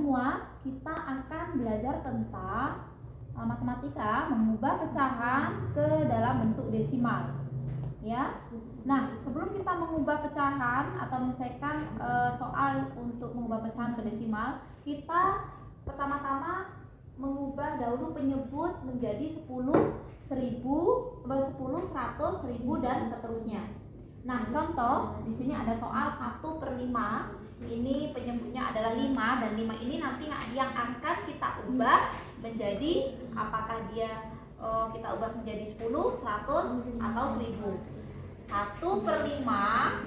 semua, kita akan belajar tentang matematika mengubah pecahan ke dalam bentuk desimal. Ya. Nah, sebelum kita mengubah pecahan atau menyelesaikan soal untuk mengubah pecahan ke desimal, kita pertama-tama mengubah dahulu penyebut menjadi 10, 1000, 10, 100, 1000 dan seterusnya. Nah, contoh di sini ada soal 1/5. Ini penyebutnya adalah 5 dan 5 ini nanti yang akan kita ubah menjadi apakah dia kita ubah menjadi 10, 100 atau 1000. 1/5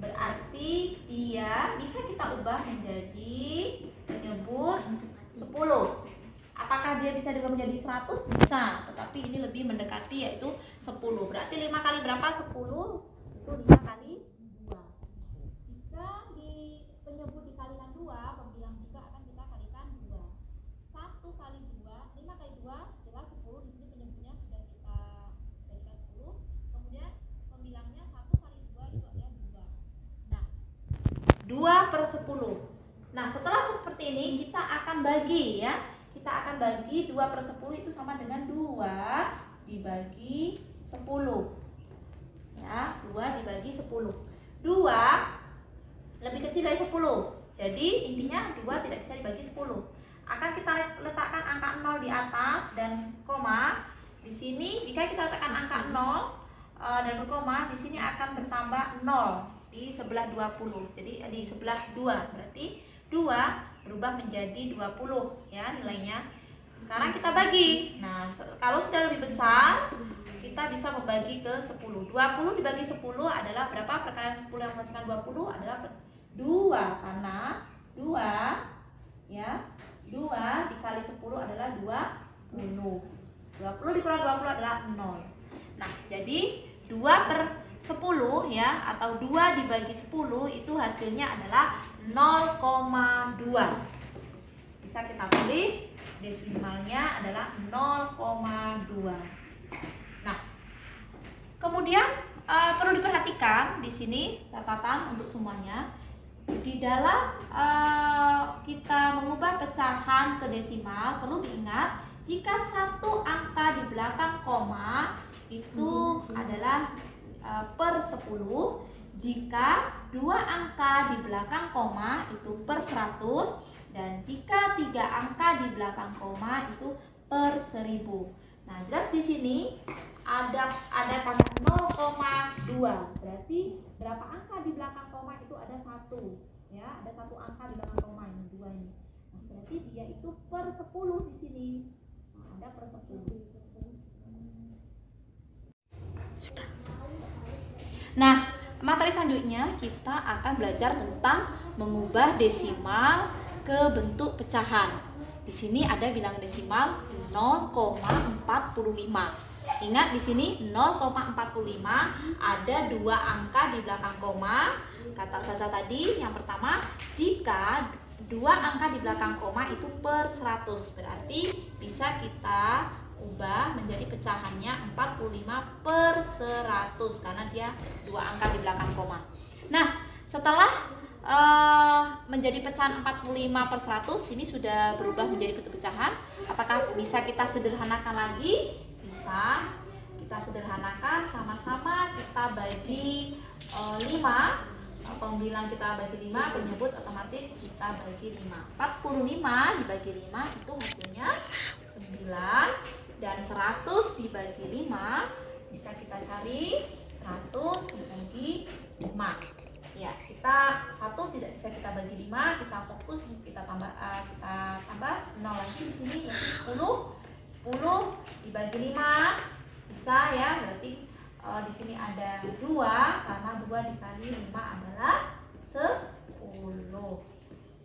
berarti dia bisa kita ubah menjadi penyebut 10. Apakah dia bisa diubah menjadi 100? Bisa, tetapi ini lebih mendekati yaitu 10. Berarti 5 kali berapa? 10. Itu 5 kali 2. Jika di penyebut dikalikan 2, pembilang juga akan kita kalikan 2. 1 kali 2, 5 kali 2 jelas 10. Di sini penyebutnya sudah kita jadikan 10. Kemudian pembilangnya 1 kali 2 itu adalah 2. Nah, 2/10. Nah, setelah seperti ini kita akan bagi ya. Kita akan bagi 2/10 itu sama dengan 2 dibagi 10. Ya, 2 dibagi 10. 2 lebih kecil dari 10. Jadi intinya 2 tidak bisa dibagi 10. Akan kita letakkan angka 0 di atas dan koma. Di sini jika kita letakkan angka 0 dan berkoma, di sini akan bertambah 0 di sebelah 20. Jadi di sebelah 2. Berarti 2 berubah menjadi 20 ya nilainya. Sekarang kita bagi. Nah, kalau sudah lebih besar, kita bisa membagi ke 10. 20 dibagi 10 adalah berapa? Perkalian 10 yang menghasilkan 20 adalah 2 karena 2 ya. 2 dikali 10 adalah 20. 20 dikurang 20 adalah 0. Nah, jadi 2/10 ya atau 2 dibagi 10 itu hasilnya adalah 0,2. Bisa kita tulis desimalnya adalah 0,2. Nah, kemudian perlu diperhatikan di sini catatan untuk semuanya. Di dalam kita mengubah pecahan ke desimal perlu diingat jika satu angka di belakang koma itu adalah per 10. Jika dua angka di belakang koma itu per 100 dan jika 3 angka di belakang koma itu per 1000. Nah, jelas di sini ada tanda 0,2. Berarti berapa angka di belakang koma itu ada 1. Ya, ada 1 angka di belakang koma ini 2 ini. Nah, berarti dia itu per 10 di sini. Nah, ada per 10. Sudah. Nah, materi selanjutnya kita akan belajar tentang mengubah desimal ke bentuk pecahan. Di sini ada bilangan desimal 0,45. Ingat di sini 0,45 ada 2 angka di belakang koma. Kata Ustazah tadi yang pertama, jika 2 angka di belakang koma itu per 100, berarti bisa kita ubah menjadi pecahannya 45/100 karena dia 2 angka di belakang koma. Nah, setelah menjadi pecahan 45/100 ini sudah berubah menjadi bentuk pecahan. Apakah bisa kita sederhanakan lagi? Bisa. Kita sederhanakan sama-sama kita bagi 5. Pembilang kita bagi 5, penyebut otomatis kita bagi 5. 45 dibagi 5 itu hasilnya 9 dan 100 dibagi 5 bisa kita cari 100 dibagi 5. Ya, kita 1 tidak bisa kita bagi 5, kita fokus kita tambah 0 lagi di sini berarti 10. 10 dibagi 5 bisa ya, berarti di sini ada 2 karena 2 dikali 5 adalah 10.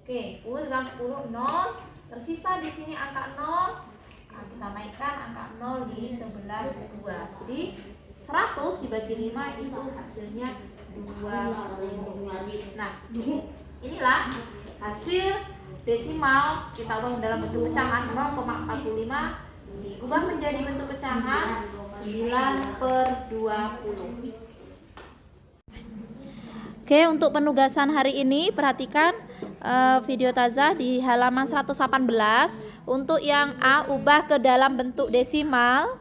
Oke, 10 dengan 10 0, tersisa di sini angka 0. Nah, kita naikkan angka 0 di sebelah 2. Jadi 100 dibagi 5 itu hasilnya 20. Nah, inilah hasil desimal kita ubah dalam bentuk pecahan 0,45 diubah menjadi bentuk pecahan 9/20. Oke, untuk penugasan hari ini perhatikan video Taza di halaman 118. Untuk yang A, ubah ke dalam bentuk desimal.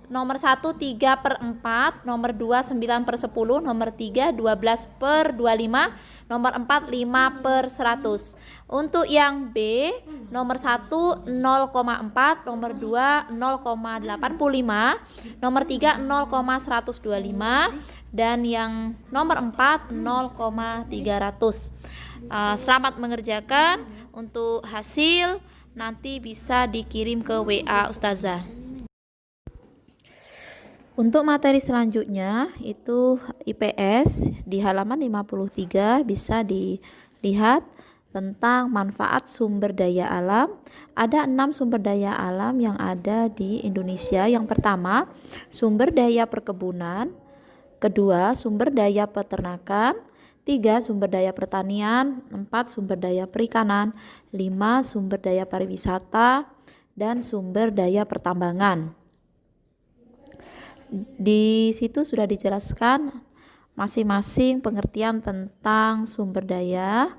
Nomor 1 3/4, nomor 2 9/10, nomor 3 12/25, nomor 4 5/100. Untuk yang B, nomor 1 0,4, nomor 2 0,85, nomor 3 0,125, dan yang nomor 4 0,300. Selamat mengerjakan. Untuk hasil nanti bisa dikirim ke WA Ustazah. Untuk materi selanjutnya itu IPS di halaman 53 bisa dilihat tentang manfaat sumber daya alam. Ada 6 sumber daya alam yang ada di Indonesia. Yang pertama, sumber daya perkebunan. Kedua, sumber daya peternakan. 3, sumber daya pertanian. 4, sumber daya perikanan. 5, sumber daya pariwisata. Dan sumber daya pertambangan. Di situ sudah dijelaskan masing-masing pengertian tentang sumber daya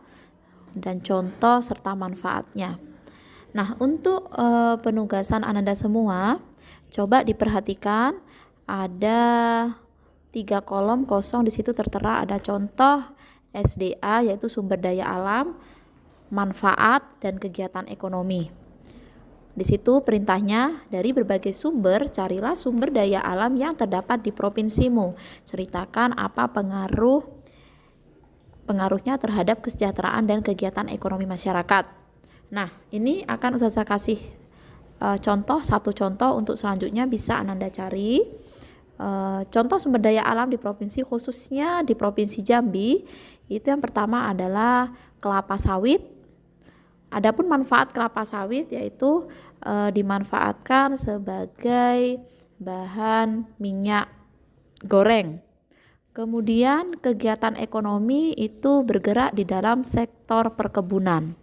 dan contoh serta manfaatnya. Nah, untuk penugasan Ananda semua, coba diperhatikan ada 3 kolom kosong. Di situ tertera ada contoh SDA, yaitu sumber daya alam, manfaat, dan kegiatan ekonomi. Di situ perintahnya, dari berbagai sumber carilah sumber daya alam yang terdapat di provinsimu. Ceritakan apa pengaruhnya terhadap kesejahteraan dan kegiatan ekonomi masyarakat. Nah, ini akan Ustazah kasih satu contoh untuk selanjutnya bisa Ananda cari. Contoh sumber daya alam di provinsi, khususnya di Provinsi Jambi, itu yang pertama adalah kelapa sawit. Adapun manfaat kelapa sawit yaitu dimanfaatkan sebagai bahan minyak goreng. Kemudian kegiatan ekonomi itu bergerak di dalam sektor perkebunan.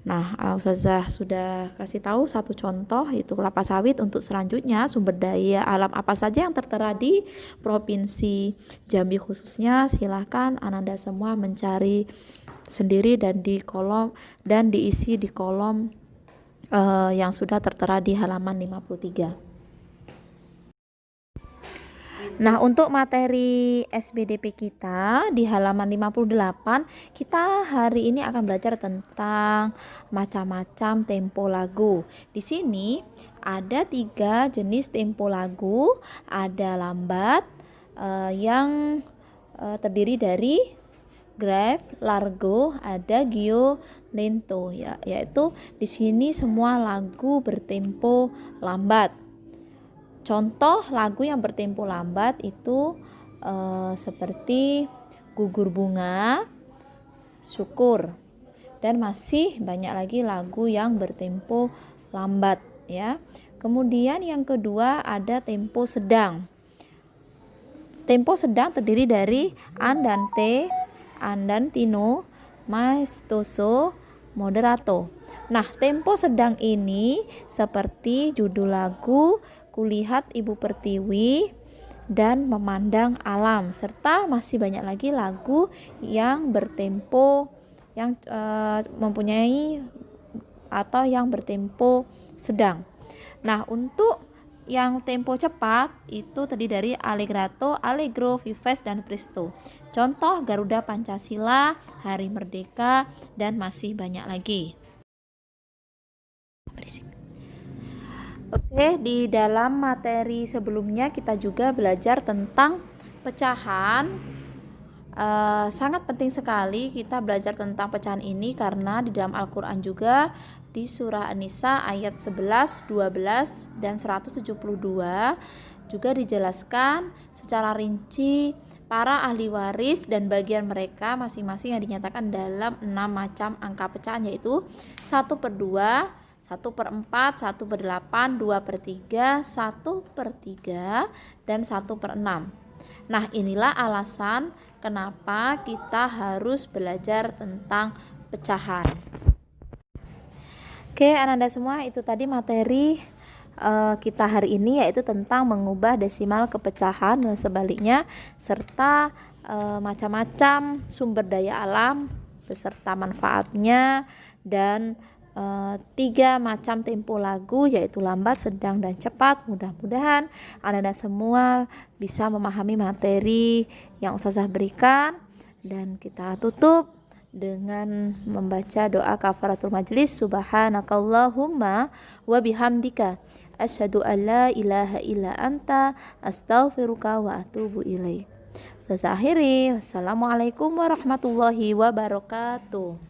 Nah, Ustazah sudah kasih tahu satu contoh, itu kelapa sawit. Untuk selanjutnya sumber daya alam apa saja yang tertera di Provinsi Jambi khususnya, silahkan Ananda semua mencari sendiri dan diisi di kolom yang sudah tertera di halaman 53. Nah, untuk materi SBDP kita di halaman 58, kita hari ini akan belajar tentang macam-macam tempo lagu. Di sini ada 3 jenis tempo lagu. Ada lambat yang terdiri dari grave, largo, adagio, lento, yaitu di sini semua lagu bertempo lambat. Contoh lagu yang bertempo lambat itu seperti Gugur Bunga, Syukur, dan masih banyak lagi lagu yang bertempo lambat ya. Kemudian yang kedua ada tempo sedang. Tempo sedang terdiri dari andante, andantino, maestoso, moderato. Nah, tempo sedang ini seperti judul lagu Kulihat Ibu Pertiwi dan Memandang Alam, serta masih banyak lagi lagu yang bertempo yang mempunyai atau yang bertempo sedang. Nah, untuk yang tempo cepat itu terdiri dari allegretto, allegro, vivace, dan presto. Contoh Garuda Pancasila, Hari Merdeka, dan masih banyak lagi. Oke, di dalam materi sebelumnya kita juga belajar tentang pecahan. Sangat penting sekali kita belajar tentang pecahan ini karena di dalam Al-Quran juga di surah An-Nisa ayat 11, 12, dan 172 juga dijelaskan secara rinci para ahli waris dan bagian mereka masing-masing yang dinyatakan dalam 6 macam angka pecahan, yaitu 1/2, 1/4, 1/8, 2/3, 1/3, dan 1/6. Nah, inilah alasan kenapa kita harus belajar tentang pecahan. Oke, Ananda semua, itu tadi materi kita hari ini, yaitu tentang mengubah desimal ke pecahan dan sebaliknya, serta macam-macam sumber daya alam beserta manfaatnya, dan 3 macam tempo lagu, yaitu lambat, sedang, dan cepat. Mudah-mudahan Anda semua bisa memahami materi yang Ustazah berikan, dan kita tutup dengan membaca doa kafaratul majlis. Subhanakallahumma wa bihamdika asyhadu an la ilaha illa anta astaghfiruka wa atubu ilaik. Ustazah akhiri, wassalamualaikum warahmatullahi wabarakatuh.